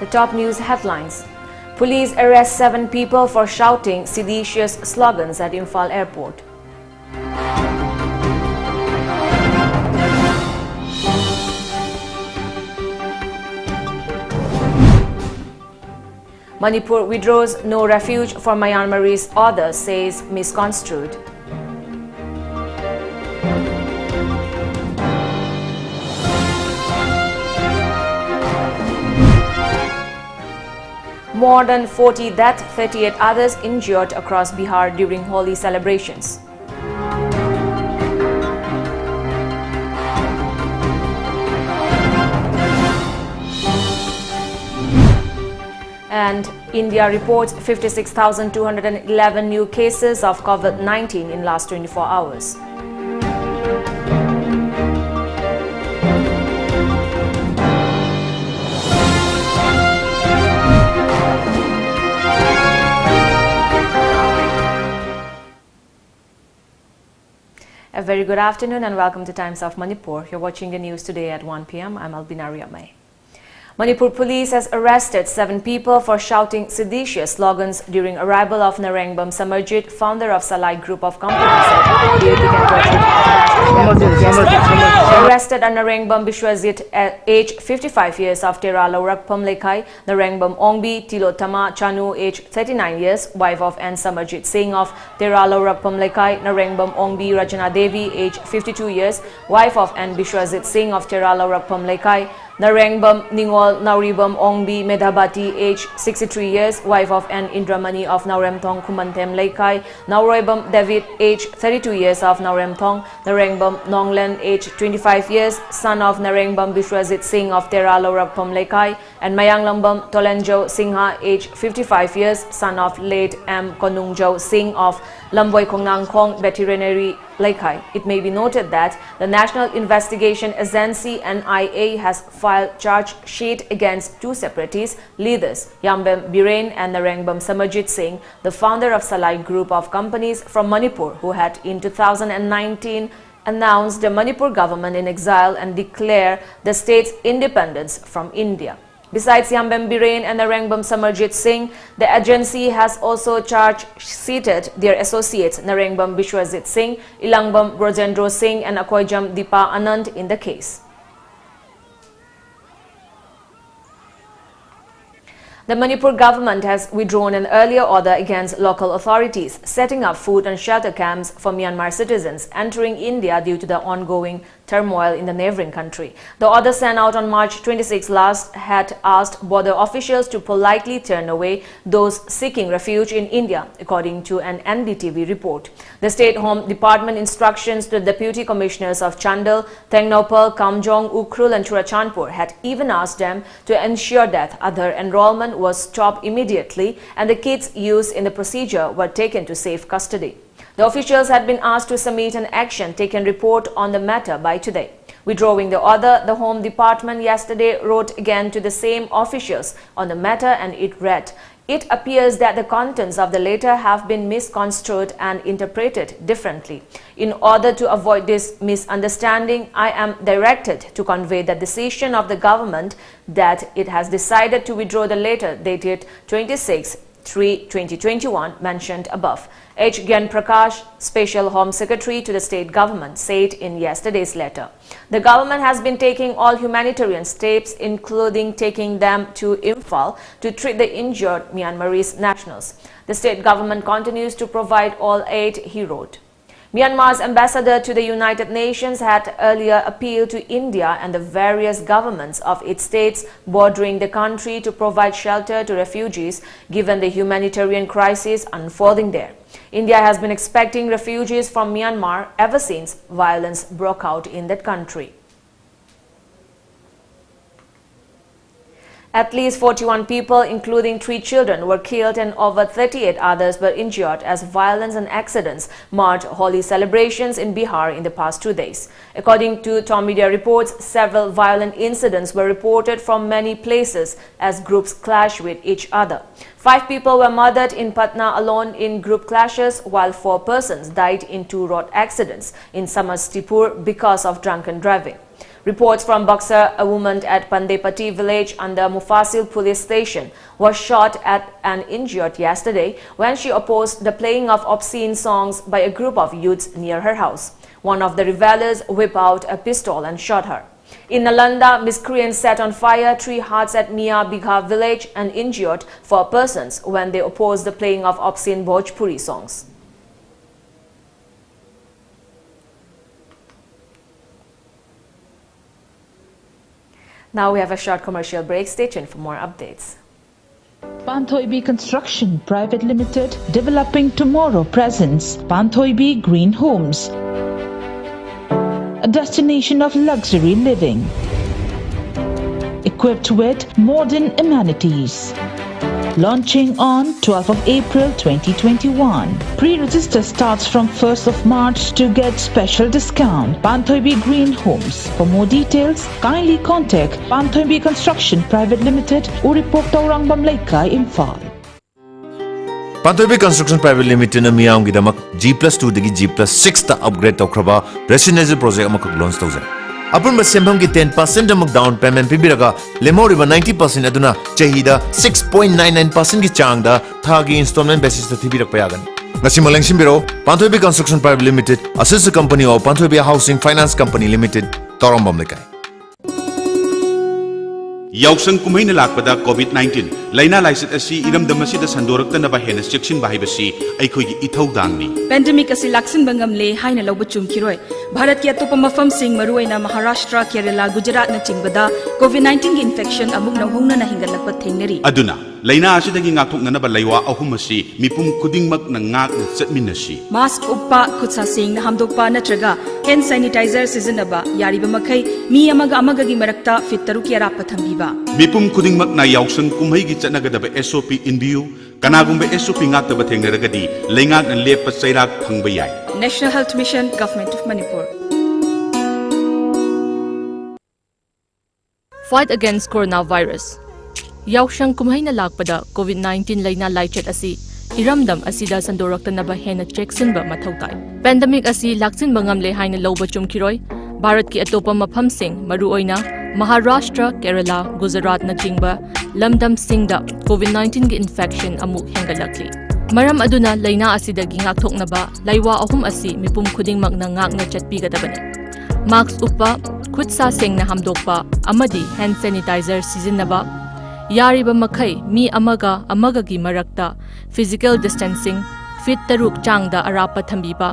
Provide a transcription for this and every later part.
The top news headlines. Police arrest 7 people for shouting seditious slogans at Imphal Airport. Manipur withdraws no refuge for Myanmarese order, says misconstrued. More than 40 deaths, 38 others injured across Bihar during Holi celebrations. And India reports 56,211 new cases of COVID-19 in last 24 hours. A very good afternoon and welcome to Times of Manipur. You're watching the news today at 1 p.m. I'm ALBINA RIAMEI. Manipur police has arrested 7 people for shouting seditious slogans during arrival of Narengbam Samarjit, founder of Salai Group of Companies arrested are Narengbam Bishwajit, age 55 years, of Teralo Rakpam Lekai, Narengbam Ongbi Tilotama Chanu, age 39 years, wife of N. Samarjit Singh of Teralo Rakpam Lekai, Narengbam Ongbi Rajana Devi, age 52 years, wife of N. Bishwajit Singh of Teralo Rakpam Lekai, Narengbam Ningol Nauribam Ongbi Medhabati, age 63 years, wife of N. Indramani of Nauremthong Kumantem Leikai, Nauroibam David, age 32 years, of Nauremthong, Narengbam Nonglen, age 25 years, son of Narengbam Bishwajit Singh of Teralo Rakpam Leikai, and Mayanglambam Tolenjo Singha, age 55 years, son of late M. Konungjo Singh of Lamboy Kongnangkong Veterinary Leikai. It may be noted that the National Investigation Agency NIA has filed charge sheet against 2 separatist leaders, Yambem Biren and Narengbam Samarjit Singh, the founder of Salai Group of Companies from Manipur, who had in 2019 announced the Manipur government in exile and declare the state's independence from India. Besides Yambem Biren and Narengbam Samarjit Singh, the agency has also charge-sheeted their associates Narengbam Bishwajit Singh, Ilangbam Brojendro Singh and Akoijam Dipa Anand in the case. The Manipur government has withdrawn an earlier order against local authorities setting up food and shelter camps for Myanmar citizens entering India due to the ongoing turmoil in the neighboring country. The order sent out on March 26 last had asked border officials to politely turn away those seeking refuge in India, according to an NDTV report. The State Home Department instructions to the Deputy Commissioners of Chandal, Tengnopal, Kamjong, Ukhrul and Churachandpur had even asked them to ensure that other enrollment was stopped immediately and the kits used in the procedure were taken to safe custody. The officials had been asked to submit an action taken report on the matter by today. Withdrawing the order, the Home Department yesterday wrote again to the same officials on the matter and it read, "It appears that the contents of the letter have been misconstrued and interpreted differently. In order to avoid this misunderstanding, I am directed to convey the decision of the government that it has decided to withdraw the letter dated 26/3/2021 mentioned above." H. Gyan Prakash, Special Home Secretary to the state government, said in yesterday's letter. The government has been taking all humanitarian steps, including taking them to Imphal to treat the injured Myanmarese nationals. The state government continues to provide all aid, he wrote. Myanmar's ambassador to the United Nations had earlier appealed to India and the various governments of its states bordering the country to provide shelter to refugees given the humanitarian crisis unfolding there. India has been expecting refugees from Myanmar ever since violence broke out in that country. At least 41 people, including 3 children, were killed and over 38 others were injured as violence and accidents marred Holi celebrations in Bihar in the past 2 days. According to Tom Media reports, several violent incidents were reported from many places as groups clashed with each other. 5 people were murdered in Patna alone in group clashes, while 4 persons died in 2 road accidents in Samastipur because of drunken driving. Reports from Buxar, a woman at Pandepati village under Mufasil police station was shot at and injured yesterday when she opposed the playing of obscene songs by a group of youths near her house. One of the revelers whipped out a pistol and shot her. In Nalanda, miscreants set on fire 3 huts at Mia Bigha village and injured 4 persons when they opposed the playing of obscene Bhojpuri songs. Now we have a short commercial break. Stay tuned for more updates. Panthoibi Construction Private Limited, developing tomorrow presents Panthoibi Green Homes, a destination of luxury living, equipped with modern amenities. Launching on 12th of April 2021. Pre-register starts from 1st of March to get special discount. Panthoibi Green Homes. For more details, kindly contact Panthoibi Construction Private Limited, Uripok Taurang Bamlaikai, Imphal. Panthoibi Construction Private Limited na miyam gidamak G+2 dagi G+6 ta upgrade tawkraba residential project amakak launch tawzai. Upon Masembam ki 10% amak down payment pibiraga lemoriba 90% aduna chahida 6.99% ki changda thagi installment basis ta thibirak payagan. Ngasi malengsim biro Panthoibi Construction Private Limited, a sister company of Panthoibi Housing Finance Company Limited, Torambam Lekai. Yausang kumaina lakpada COVID-19 laina laisit asi iramdam asida sandoraktana ba hena section bahibasi aikhoigi ithaudangni pandemic asi laksin bangam le haina loba chumkiroi bharat ki atopa mafam sing maruaina Maharashtra, Kerala, Gujarat na chingbada COVID-19 gi infection amuk na hongna na hingalakpa thengnari aduna laina asidagi ngakthoknana ba laiwa ahum asi mipum kudingmak na ngak na chatminasi mask uppa khutsa sing na hamdokpa natraga hand sanitizer seasonaba yariba makai mi amaga gi marakta fit taruki arapa thambiba mipum kudingmak na yausang kumhai gi chanagadaba SOP inbiu kanagumba SOP ngakta ba thengnaragadi leingak na lepa chairak phangba yai National Health Mission, Government of Manipur. Fight against coronavirus. Yaushang kumhay na lakpada COVID-19 laina laichet asi iramdam asida sandoraktanaba hena cheksinba mathautay. Pandemic asi laksin bangam le haina loba chumkiroi Bharat ki atopa mafam sing maruoina Maharashtra, Kerala, Gujarat na chingba lamdam singda COVID-19 gi infection amuk hengalakli. Maram aduna laina asida gi ngakthoknaba laiwa ahum asi mipum khudingmak na ngakna chatpigadabani. Mask uppa, khutsa sengna hamdokpa amadi hand sanitizer sizinaba yariba makai mi amaga gi marakta physical distancing feet taruk changda arapa thambiba.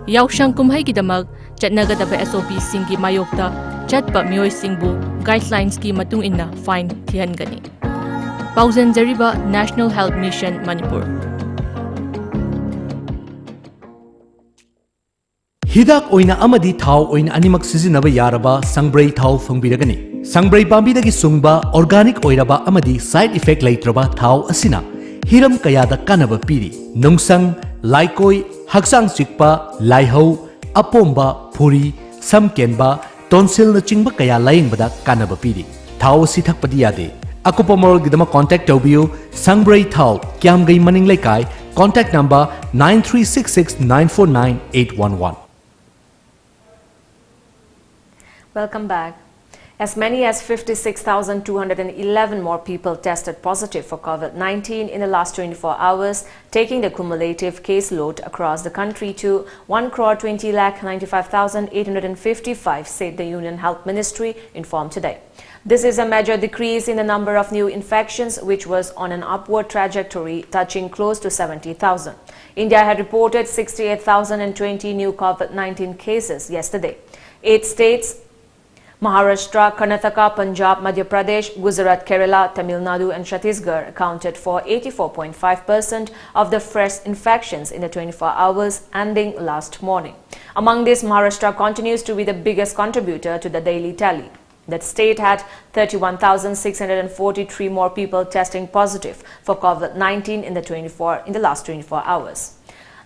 Yaushang kumhay gidamag chatnagadaba SOP singi mayokta chatpa miyoi singbu guidelines ki matung inna fine thihangani. Pauzen Zariba National Health Mission Manipur. Hidak oina amadi thau oina animak sizinaba yaraba sangbrai thau phongbiragani. Sangbrai pambidagi sungba organic oiraba amadi side effect leitraba thau asina hiram kayada kanaba piri. Nungsang, laikoi, haksang chikpa, laihau, apomba, phuri, samkenba, tonsil na chingba kaya laingbada kanaba piri. Thau si thakpadi yade. Akupa moral gidama contact Tobio Sangbrai Thau Kiam Gai Maning Lekai contact number 9366949811. Welcome back. As many as 56,211 more people tested positive for COVID-19 in the last 24 hours, taking the cumulative caseload across the country to 1,20,95,855, said the Union Health Ministry informed today. This is a major decrease in the number of new infections, which was on an upward trajectory, touching close to 70,000. India had reported 68,020 new COVID-19 cases yesterday. 8 states, Maharashtra, Karnataka, Punjab, Madhya Pradesh, Gujarat, Kerala, Tamil Nadu and Chhattisgarh accounted for 84.5% of the fresh infections in the 24 hours ending last morning. Among these, Maharashtra continues to be the biggest contributor to the daily tally. That state had 31,643 more people testing positive for COVID-19 in the last 24 hours.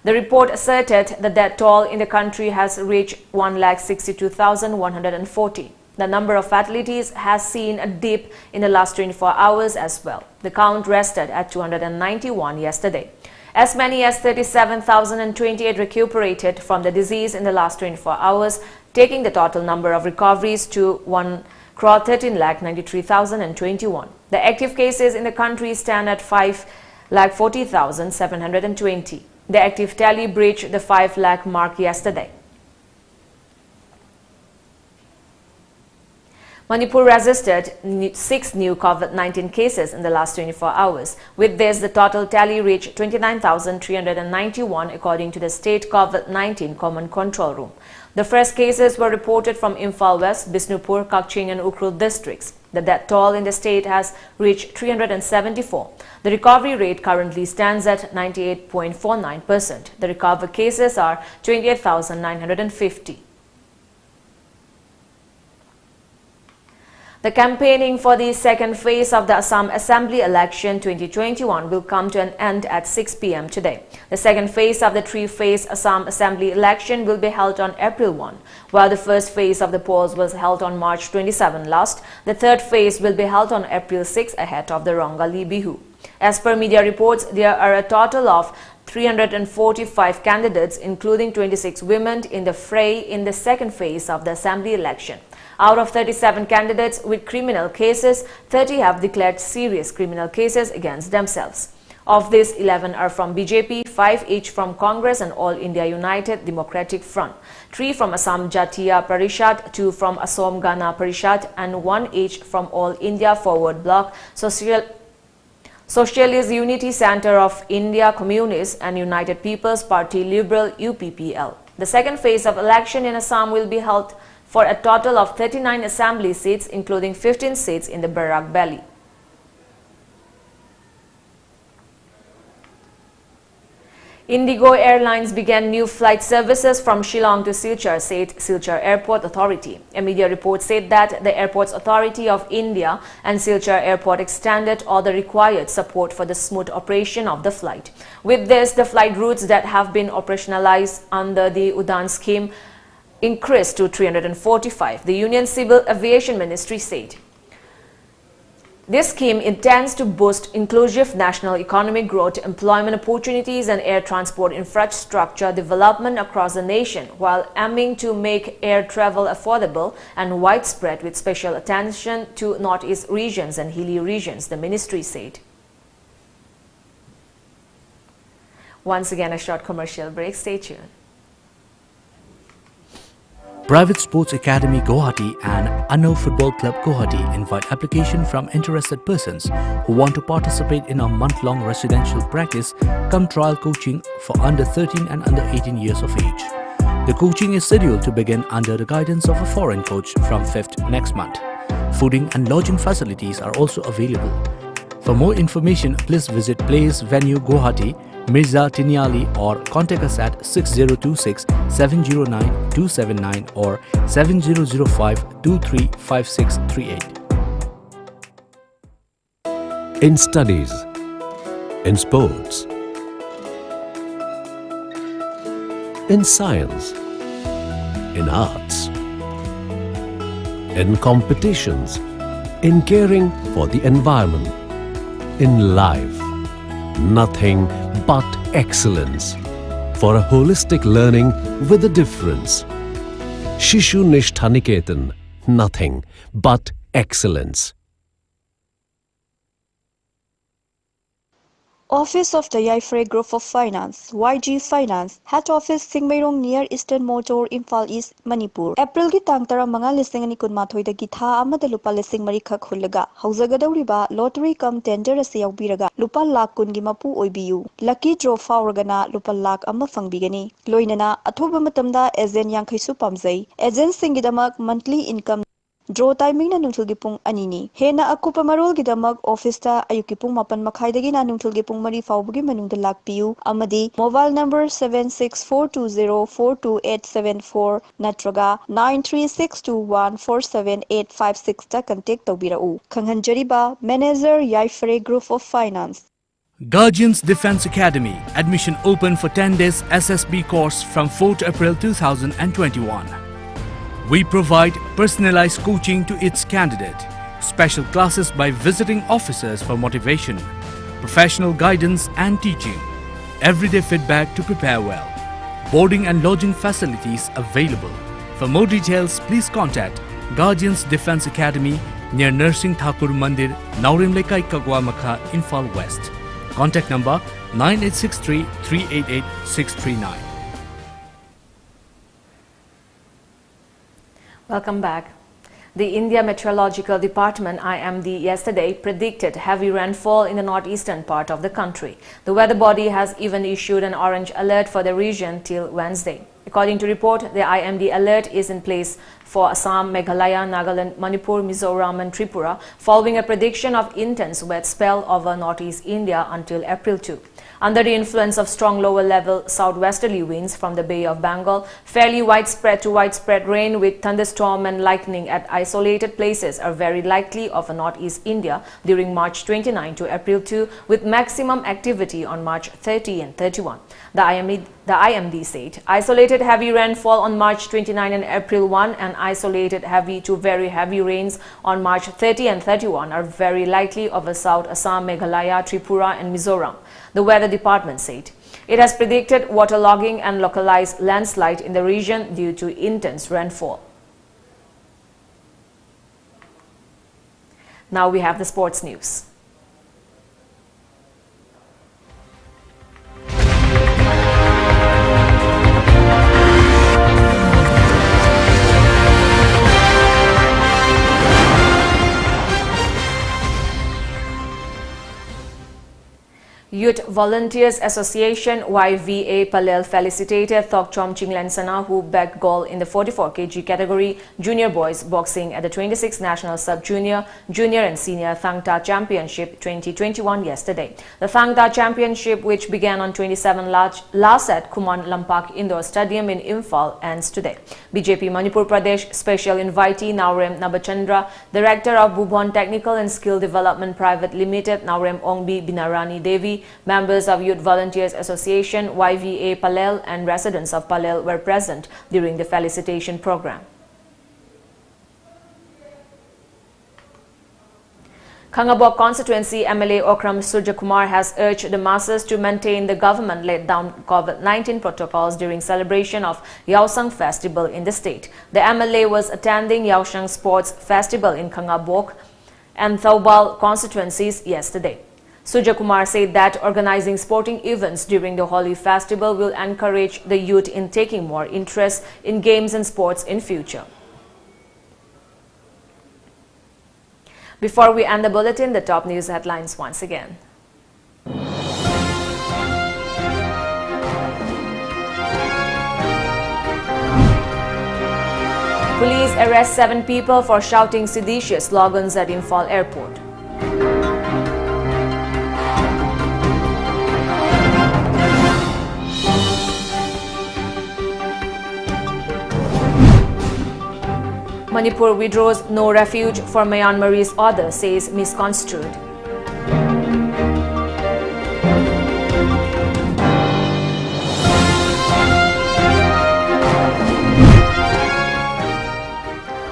The report asserted the death toll in the country has reached 1,62,140. The number of fatalities has seen a dip in the last 24 hours as well. The count rested at 291 yesterday. As many as 37,028 recuperated from the disease in the last 24 hours, taking the total number of recoveries to 1,13,93,021. The active cases in the country stand at 5,40,720. The active tally breached the 5 lakh mark yesterday. Manipur registered 6 new COVID-19 cases in the last 24 hours. With this, the total tally reached 29,391 according to the state COVID-19 Common Control Room. The first cases were reported from Imphal West, Bisnupur, Kakching and Ukhrul districts. The death toll in the state has reached 374. The recovery rate currently stands at 98.49%. The recovered cases are 28,950. The campaigning for the second phase of the Assam Assembly election 2021 will come to an end at 6 p.m. today. The second phase of the three-phase Assam Assembly election will be held on April 1, while the first phase of the polls was held on March 27 last. The third phase will be held on April 6 ahead of the Rongali Bihu. As per media reports, there are a total of 345 candidates, including 26 women, in the fray in the second phase of the assembly election. Out of 37 candidates with criminal cases, 30 have declared serious criminal cases against themselves. Of these, 11 are from BJP, 5 each from Congress and All India United Democratic Front, 3 from Assam Jatiya Parishad, 2 from Assam Gana Parishad, and 1 each from All India Forward Bloc, Socialist Unity Center of India Communist and United People's Party Liberal UPPL. The second phase of election in Assam will be held for a total of 39 assembly seats, including 15 seats in the Barak Valley. Indigo Airlines began new flight services from Shillong to Silchar, said Silchar Airport Authority. A media report said that the Airports Authority of India and Silchar Airport extended all the required support for the smooth operation of the flight. With this, the flight routes that have been operationalized under the Udan scheme increased to 345, the Union Civil Aviation Ministry said. This scheme intends to boost inclusive national economic growth, employment opportunities and air transport infrastructure development across the nation, while aiming to make air travel affordable and widespread with special attention to northeast regions and hilly regions, the ministry said. Once again, a short commercial break. Stay tuned. Private Sports Academy Guwahati and Anno Football Club Guwahati invite application from interested persons who want to participate in a month-long residential practice cum trial coaching for under 13 and under 18 years of age. The coaching is scheduled to begin under the guidance of a foreign coach from 5th next month. Fooding and lodging facilities are also available. For more information, please visit Place Venue Guwahati, Mirza Tiniali, or contact us at 6026-709-279 or 7005-235638. In studies, in sports, in science, in arts, in competitions, in caring for the environment, in life, nothing but excellence for a holistic learning with a difference. Shishu Nishtha Niketan, nothing but excellence. Office of the Yaifre Group of Finance, YG Finance, Head Office Singmairong near Eastern Motor, Imphal East, Manipur. April ki tang tara mga lising ani kun mathoi da ki tha amada lupa lising mari khak hulaga. Hauzagadauriba lottery cum tender ase yaubiraga lupa lakh kun gi mapu oibiu. Lucky draw fauragana lupa lakh amma fangbigani. Loinana athoba matamda agent yankhai su pamjai. Agent singidamak monthly income draw timing na nungthul gi pung anini. Hena akupa marol gi damak office ta ayuki pung mapan makhai dagi na nungthul gi pung mari faubugi manung da lakpiu. Amadi mobile number 764204287 natraga 936214785 ta contact tawbirau. Khanghanjariba Manager Yaifre Group of Finance. Guardians Defense Academy. Admission open for 10 days SSB course from 4th April 2021. We provide personalized coaching to its candidate, special classes by visiting officers for motivation, professional guidance and teaching, everyday feedback to prepare well, boarding and lodging facilities available. For more details, please contact Guardians Defence Academy near Nursing Thakur Mandir, Naurim Lekai Kagwa Makha, Imphal West. Contact number 9863 388 639. Welcome back. The India Meteorological Department IMD yesterday predicted heavy rainfall in the northeastern part of the country. The weather body has even issued an orange alert for the region till Wednesday. According to report, the IMD alert is in place for Assam, Meghalaya, Nagaland, Manipur, Mizoram and Tripura following a prediction of intense wet spell over northeast India until April 2. Under the influence of strong lower-level southwesterly winds from the Bay of Bengal, fairly widespread to widespread rain with thunderstorm and lightning at isolated places are very likely over northeast India during March 29 to April 2, with maximum activity on March 30 and 31. The IMD said isolated heavy rainfall on March 29 and April 1 and isolated heavy to very heavy rains on March 30 and 31 are very likely over South Assam, Meghalaya, Tripura and Mizoram. The Weather Department said it has predicted waterlogging and localized landslide in the region due to intense rainfall. Now we have the sports news. Youth Volunteers Association YVA Palel felicitated Thokchom Chinglensana, who bagged gold in the 44 kg category junior boys boxing at the 26th National Sub-Junior, Junior and Senior Thangta Championship 2021 yesterday. The Thangta Championship, which began on 27 last at Kuman Lampak Indoor Stadium in Imphal, ends today. BJP Manipur Pradesh Special Invitee Naurem Nabachandra, Director of Bubon Technical and Skill Development Private Limited Naurem Ongbi Binarani Devi, members of Youth Volunteers Association, YVA Palel and residents of Palel were present during the felicitation program. Khangabok Constituency MLA Okram Surjakumar has urged the masses to maintain the government laid down COVID-19 protocols during celebration of Yaosang Festival in the state. The MLA was attending Yaosang Sports Festival in Khangabok and Thoubal constituencies yesterday. Surjakumar said that organizing sporting events during the Holi festival will encourage the youth in taking more interest in games and sports in future. Before we end the bulletin, the top news headlines once again. Police arrest 7 people for shouting seditious slogans at Imphal Airport. Manipur withdraws no refuge for Myanmarese order, says misconstrued.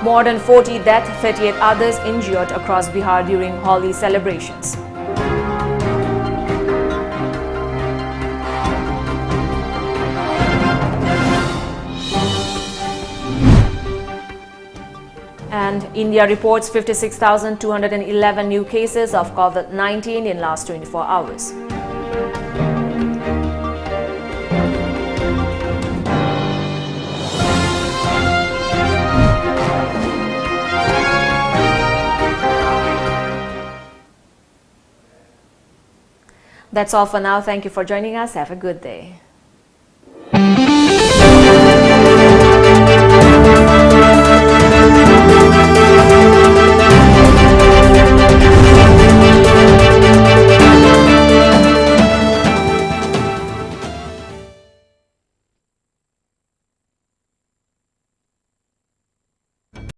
More than 40 deaths, 38 others injured across Bihar during Holi celebrations. And India reports 56,211 new cases of COVID-19 in last 24 hours. That's all for now. Thank you for joining us. Have a good day.